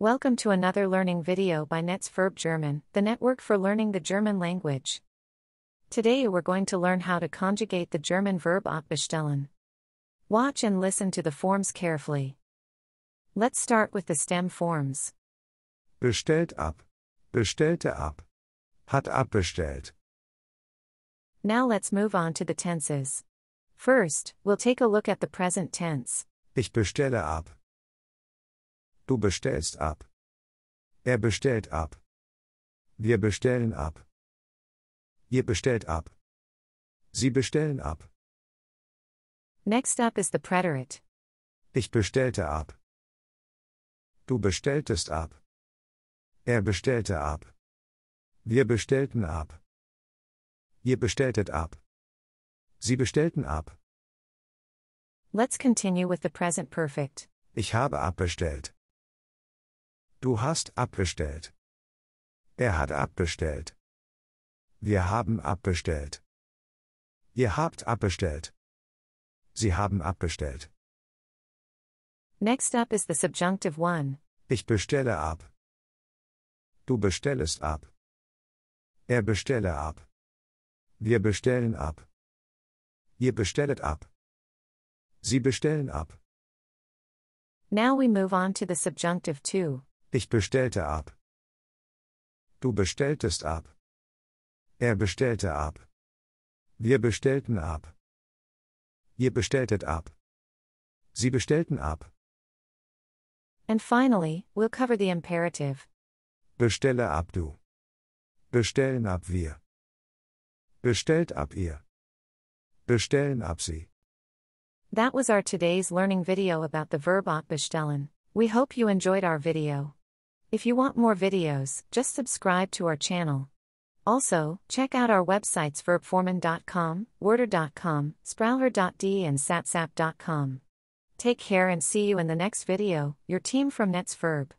Welcome to another learning video by Netz Verb German, the network for learning the German language. Today we're going to learn how to conjugate the German verb abbestellen. Watch and listen to the forms carefully. Let's start with the stem forms. Bestellt ab. Bestellte ab. Hat abbestellt. Now let's move on to the tenses. First, we'll take a look at the present tense. Ich bestelle ab. Du bestellst ab. Er bestellt ab. Wir bestellen ab. Ihr bestellt ab. Sie bestellen ab. Next up is the preterite. Ich bestellte ab. Du bestelltest ab. Er bestellte ab. Wir bestellten ab. Ihr bestelltet ab. Sie bestellten ab. Let's continue with the present perfect. Ich habe abbestellt. Du hast abbestellt. Er hat abbestellt. Wir haben abbestellt. Ihr habt abbestellt. Sie haben abbestellt. Next up is the subjunctive one. Ich bestelle ab. Du bestellest ab. Er bestelle ab. Wir bestellen ab. Ihr bestellet ab. Sie bestellen ab. Now we move on to the subjunctive two. Ich bestellte ab. Du bestelltest ab. Er bestellte ab. Wir bestellten ab. Ihr bestelltet ab. Sie bestellten ab. And finally, we'll cover the imperative. Bestelle ab du. Bestellen ab wir. Bestellt ab ihr. Bestellen ab sie. That was our today's learning video about the verb abbestellen. We hope you enjoyed our video. If you want more videos, just subscribe to our channel. Also, check out our websites verbformen.com, worder.com, sprauher.de and satsap.com. Take care and see you in the next video, your team from Netz Verb.